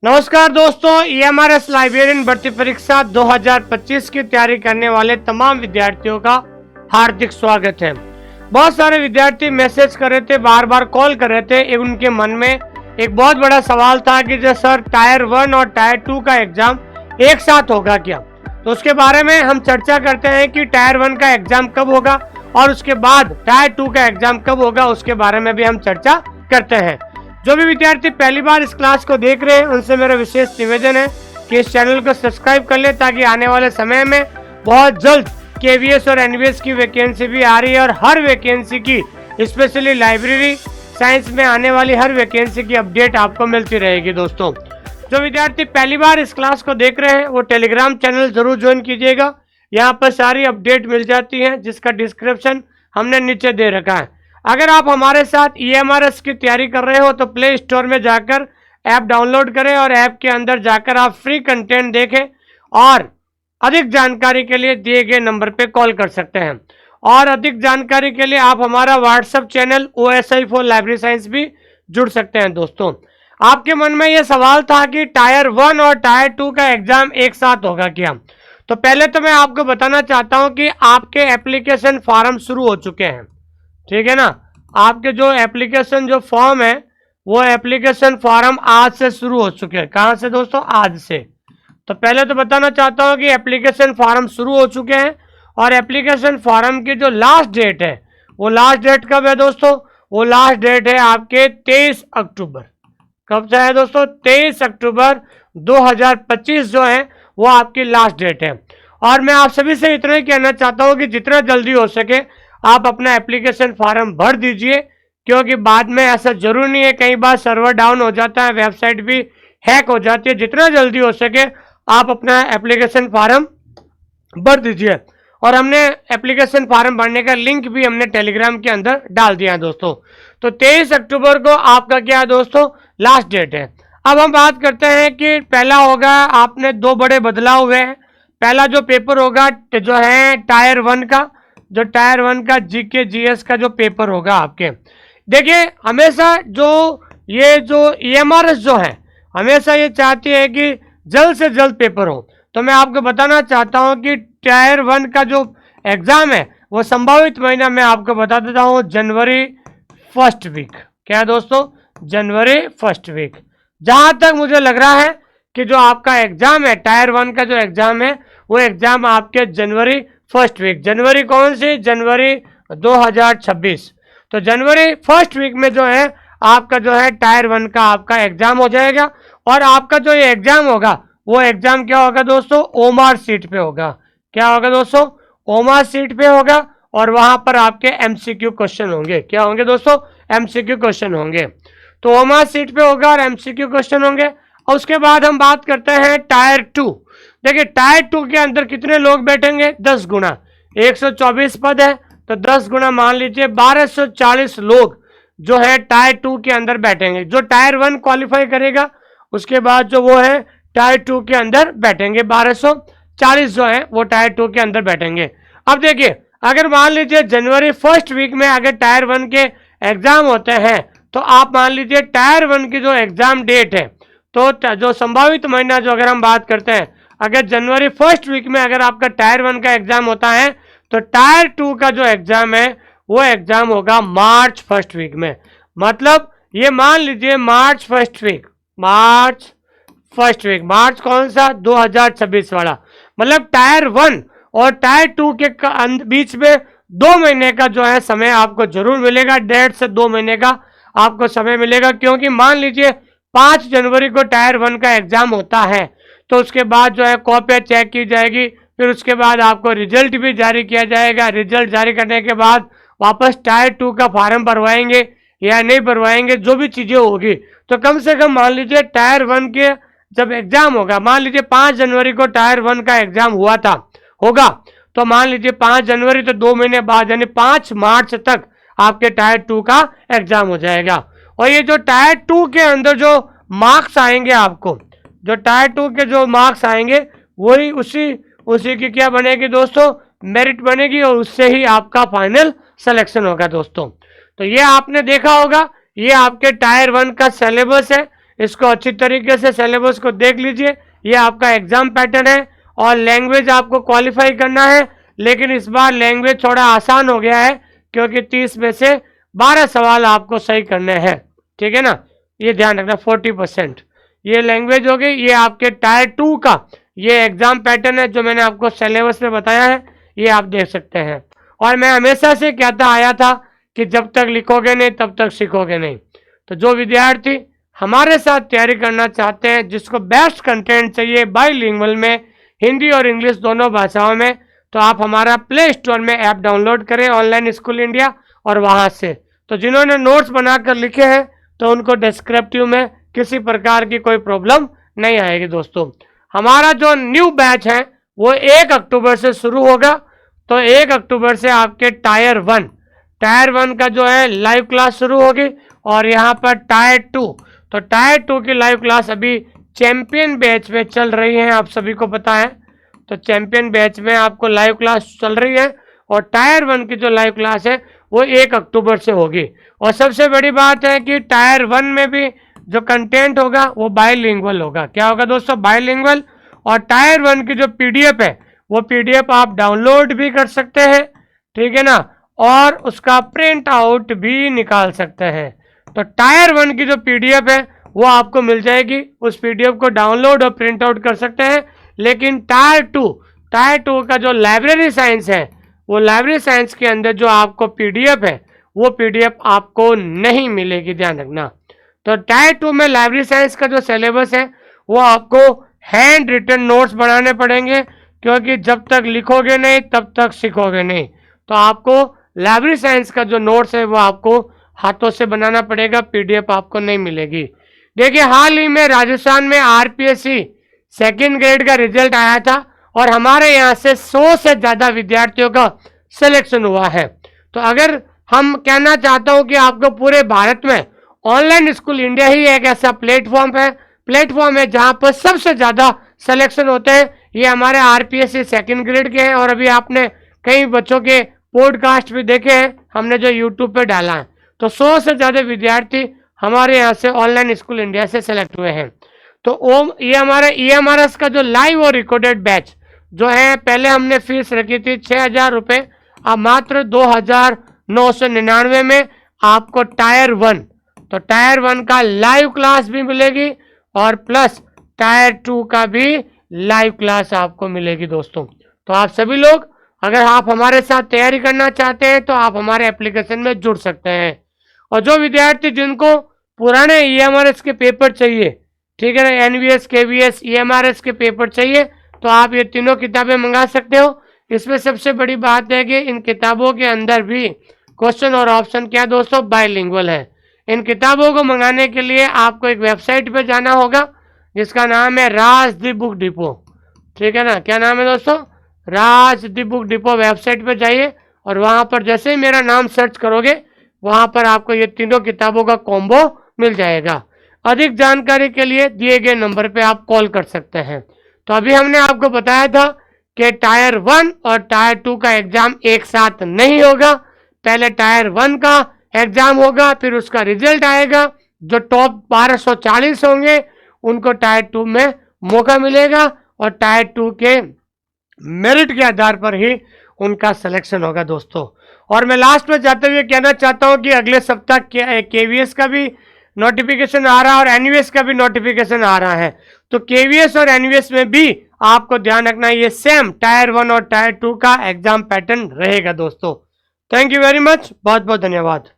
नमस्कार दोस्तों, EMRS librarian भर्ती परीक्षा 2025 की तैयारी करने वाले तमाम विद्यार्थियों का हार्दिक स्वागत है। बहुत सारे विद्यार्थी मैसेज कर रहे थे, बार बार कॉल कर रहे थे। उनके मन में एक बहुत बड़ा सवाल था कि जो सर टायर 1 और टायर 2 का एग्जाम एक साथ होगा क्या। तो उसके बारे में हम चर्चा करते हैं कि टायर 1 का एग्जाम कब होगा और उसके बाद टायर 2 का एग्जाम कब होगा, उसके बारे में भी हम चर्चा करते हैं। जो भी विद्यार्थी पहली बार इस क्लास को देख रहे हैं उनसे मेरा विशेष निवेदन है कि इस चैनल को सब्सक्राइब कर ले, ताकि आने वाले समय में बहुत जल्द KVS और NVS की वैकेंसी भी आ रही है और हर वैकेंसी की, स्पेशली लाइब्रेरी साइंस में आने वाली हर वैकेंसी की अपडेट आपको मिलती रहेगी। दोस्तों, जो विद्यार्थी पहली बार इस क्लास को देख रहे हैं वो टेलीग्राम चैनल जरूर ज्वाइन कीजिएगा। यहाँ पर सारी अपडेट मिल जाती है, जिसका डिस्क्रिप्शन हमने नीचे दे रखा है। अगर आप हमारे साथ EMRS की तैयारी कर रहे हो तो प्ले स्टोर में जाकर ऐप डाउनलोड करें और ऐप के अंदर जाकर आप फ्री कंटेंट देखें और अधिक जानकारी के लिए दिए गए नंबर पे कॉल कर सकते हैं। और अधिक जानकारी के लिए आप हमारा WhatsApp channel OSI for library science भी जुड़ सकते हैं। दोस्तों, आपके मन में यह सवाल था कि टायर 1 और टायर 2 का एग्जाम एक साथ होगा क्या। तो पहले तो मैं आपको बताना चाहता हूं कि आपके एप्लीकेशन फॉर्म शुरू हो चुके हैं, ठीक है ना। आपके जो एप्लीकेशन जो फॉर्म है वो एप्लीकेशन फॉर्म आज से शुरू हो चुके हैं। कहां से दोस्तों? आज से। तो पहले तो बताना चाहता हूं कि एप्लीकेशन फॉर्म शुरू हो चुके हैं और एप्लीकेशन फॉर्म की जो लास्ट डेट है वो लास्ट डेट कब है दोस्तों? वो लास्ट डेट है आपके 23 अक्टूबर। कब से है दोस्तों? 23 अक्टूबर 2025 जो है वो आपकी लास्ट डेट है। और मैं आप सभी से इतना ही कहना चाहता हूं कि जितना जल्दी हो सके आप अपना एप्लीकेशन फॉर्म भर दीजिए, क्योंकि बाद में ऐसा जरूर नहीं है, कई बार सर्वर डाउन हो जाता है, वेबसाइट भी हैक हो जाती है। जितना जल्दी हो सके आप अपना एप्लीकेशन फॉर्म भर दीजिए। और हमने एप्लीकेशन फॉर्म भरने का लिंक भी हमने टेलीग्राम के अंदर डाल दिया है दोस्तों। तो 23 अक्टूबर को आपका क्या है दोस्तों? लास्ट डेट है। अब हम बात करते हैं कि पहला होगा, आपने दो बड़े बदलाव हुए हैं। पहला जो पेपर होगा जो है टायर 1 का, जो टायर 1 का GK GS का जो पेपर होगा आपके, देखिए हमेशा जो ये जो EMRS जो है हमेशा ये चाहती है कि जल्द से जल्द पेपर हो। तो मैं आपको बताना चाहता हूं कि टायर 1 का जो एग्जाम है वो संभावित महीना मैं आपको बता देता हूं, जनवरी फर्स्ट वीक। क्या है दोस्तों? जनवरी फर्स्ट वीक। जहां तक मुझे लग रहा है कि जो आपका एग्जाम है टायर 1 का जो एग्जाम है वो एग्जाम आपके जनवरी फर्स्ट वीक। जनवरी कौन सी? जनवरी 2026। तो जनवरी फर्स्ट वीक में जो है आपका जो है टायर 1 का आपका एग्जाम हो जाएगा। और आपका जो ये एग्जाम होगा वो एग्जाम क्या होगा दोस्तों? ओमार सीट पे होगा। क्या होगा दोस्तों? ओमार सीट पे होगा। और वहां पर आपके MCQ क्वेश्चन होंगे। क्या होंगे दोस्तों? MCQ क्वेश्चन होंगे। तो ओमार सीट पे होगा और MCQ क्वेश्चन होंगे। और उसके बाद हम बात करते हैं टायर 2। देखिए टायर 2 के अंदर कितने लोग बैठेंगे? 10 गुना। 124 पद है तो 10 गुना मान लीजिए 1240 लोग जो है टायर 2 के अंदर बैठेंगे। जो टायर 1 क्वालिफाई करेगा उसके बाद जो वो है टायर 2 के अंदर बैठेंगे 1240 जो है वो टायर 2 के अंदर बैठेंगे। अब देखिए अगर मान लीजिए जनवरी फर्स्ट वीक में अगर टायर 1 के एग्जाम होते हैं तो आप मान लीजिए टायर 1 की जो एग्जाम डेट है, तो जो संभावित महीना जो अगर हम बात करते हैं, अगर जनवरी फर्स्ट वीक में अगर आपका टायर 1 का एग्जाम होता है तो टायर 2 का जो एग्जाम है वो एग्जाम होगा मार्च फर्स्ट वीक में। मतलब ये मान लीजिए March first week, March first week, March कौन सा? 2026 वाला। मतलब टायर 1 और टायर 2 के बीच में 2 महीने का जो है समय आपको जरूर मिलेगा। 1.5 से 2 महीने का आपको समय मिलेगा, क्योंकि मान लीजिए 5 जनवरी को टायर 1 का एग्जाम होता है तो उसके बाद जो है कॉपियाँ चेक की जाएगी, फिर उसके बाद आपको रिजल्ट भी जारी किया जाएगा। रिजल्ट जारी करने के बाद वापस टायर 2 का फॉर्म भरवाएंगे या नहीं भरवाएंगे, जो भी चीज़ें होगी। तो कम से कम मान लीजिए टायर 1 के जब एग्जाम होगा, मान लीजिए 5 जनवरी को टायर 1 का एग्जाम हुआ था होगा, तो मान लीजिए 5 जनवरी तो 2 महीने बाद यानी 5 मार्च तक आपके टायर 2 का एग्जाम हो जाएगा। और ये जो टायर 2 के अंदर जो मार्क्स आएंगे आपको, जो टायर 2 के जो मार्क्स आएंगे वही उसी की क्या बनेगी दोस्तों? मेरिट बनेगी और उससे ही आपका फाइनल सिलेक्शन होगा दोस्तों। तो ये आपने देखा होगा, ये आपके टायर 1 का सिलेबस है। इसको अच्छी तरीके से सिलेबस को देख लीजिए। ये आपका एग्जाम पैटर्न है और लैंग्वेज आपको क्वालिफाई करना है, लेकिन इस बार लैंग्वेज थोड़ा आसान हो गया है क्योंकि 30 में से 12 सवाल आपको सही करने हैं, ठीक है ना। ये ध्यान रखना 40% ये लैंग्वेज हो गई। ये आपके टायर 2 का ये एग्जाम पैटर्न है जो मैंने आपको सिलेबस में बताया है, ये आप देख सकते हैं। और मैं हमेशा से कहता आया था कि जब तक लिखोगे नहीं तब तक सीखोगे नहीं। तो जो विद्यार्थी हमारे साथ तैयारी करना चाहते हैं, जिसको बेस्ट कंटेंट चाहिए बाइलिंगुअल में, हिंदी और इंग्लिश दोनों भाषाओं में, तो आप हमारा प्ले स्टोर में ऐप डाउनलोड करें ऑनलाइन स्कूल इंडिया, और वहां से तो जिन्होंने नोट्स बनाकर लिखे हैं तो उनको डिस्क्रिप्टिव में किसी प्रकार की कोई प्रॉब्लम नहीं आएगी। दोस्तों हमारा जो न्यू बैच है वो 1 अक्टूबर से शुरू होगा। तो 1 अक्टूबर से आपके टायर 1 का जो है लाइव क्लास शुरू होगी, और यहाँ पर टायर 2, तो टायर 2 की लाइव क्लास अभी चैंपियन बैच में चल रही है, आप सभी को पता है। तो चैंपियन बैच में आपको लाइव क्लास चल रही है, और टायर 1 की जो लाइव क्लास है वो 1 अक्टूबर से होगी। और सबसे बड़ी बात है कि टायर 1 में भी जो कंटेंट होगा वो बाइलिंगुअल होगा। क्या होगा दोस्तों? बाइलिंगुअल। और टायर 1 की जो पीडीएफ है वो पीडीएफ आप डाउनलोड भी कर सकते हैं, ठीक है ना, और उसका प्रिंट आउट भी निकाल सकते हैं। तो टायर 1 की जो पीडीएफ है वो आपको मिल जाएगी, उस पीडीएफ को डाउनलोड और प्रिंट आउट कर सकते हैं। लेकिन टायर 2 का जो लाइब्रेरी साइंस है, वो लाइब्रेरी साइंस के अंदर जो आपको पीडीएफ है वो पीडीएफ आपको नहीं मिलेगी, ध्यान रखना। तो टायर 2 में लाइब्रेरी साइंस का जो सिलेबस है वो आपको हैंड रिटन नोट्स बनाने पड़ेंगे, क्योंकि जब तक लिखोगे नहीं तब तक सीखोगे नहीं। तो आपको लाइब्रेरी साइंस का जो नोट्स है वो आपको हाथों से बनाना पड़ेगा, पीडीएफ आपको नहीं मिलेगी। देखिए हाल ही में राजस्थान में आरपीएससी 2nd ग्रेड का रिजल्ट आया था, और हमारे यहाँ से 100 से ज्यादा विद्यार्थियों का सिलेक्शन हुआ है। तो अगर हम कहना चाहता हूँ कि आपको पूरे भारत में ऑनलाइन स्कूल इंडिया ही एक ऐसा प्लेटफॉर्म है जहां पर सबसे ज्यादा सिलेक्शन होते हैं, ये हमारे आरपीएससी 2nd ग्रेड के हैं। और अभी आपने कई बच्चों के पॉडकास्ट भी देखे हैं हमने जो यूट्यूब पे डाला है। तो 100 से ज्यादा विद्यार्थी हमारे यहाँ से ऑनलाइन स्कूल इंडिया से सेलेक्ट हुए हैं। तो ये हमारा EMRS का जो लाइव और रिकॉर्डेड बैच जो है, पहले हमने फीस रखी थी 6,000 रुपये, अब मात्र 2,999 में आपको टायर 1, तो टायर 1 का लाइव क्लास भी मिलेगी, और प्लस टायर 2 का भी लाइव क्लास आपको मिलेगी। दोस्तों तो आप सभी लोग अगर आप हमारे साथ तैयारी करना चाहते हैं तो आप हमारे एप्लीकेशन में जुड़ सकते हैं। और जो विद्यार्थी जिनको पुराने EMRS के पेपर चाहिए, ठीक है ना, NVS KVS EMRS के पेपर चाहिए, तो आप ये तीनों किताबें मंगा सकते हो। इसमें सबसे बड़ी बात है कि इन किताबों के अंदर भी क्वेश्चन और ऑप्शन क्या दोस्तों, बाइलिंगुअल है। इन किताबों को मंगाने के लिए आपको एक वेबसाइट पे जाना होगा जिसका नाम है राज दी बुक डिपो, ठीक है ना। क्या नाम है दोस्तों? राज दी बुक डिपो। वेबसाइट पे जाइए और वहां पर जैसे ही मेरा नाम सर्च करोगे वहां पर आपको ये तीनों किताबों का कॉम्बो मिल जाएगा। अधिक जानकारी के लिए दिए गए नंबर पे आप कॉल कर सकते हैं। तो अभी हमने आपको बताया था कि टायर 1 और टायर 2 का एग्जाम एक साथ नहीं होगा। पहले टायर 1 का एग्जाम होगा, फिर उसका रिजल्ट आएगा। जो टॉप 1240 होंगे उनको टायर 2 में मौका मिलेगा, और टायर 2 के मेरिट के आधार पर ही उनका सिलेक्शन होगा दोस्तों। और मैं लास्ट में जाते हुए कहना चाहता हूं कि अगले सप्ताह KVS का भी नोटिफिकेशन आ रहा है और NVS का भी नोटिफिकेशन आ रहा है। तो KVS और NVS में भी आपको ध्यान रखना है, ये सेम टायर 1 और टायर 2 का एग्जाम पैटर्न रहेगा दोस्तों। थैंक यू वेरी मच, बहुत बहुत धन्यवाद।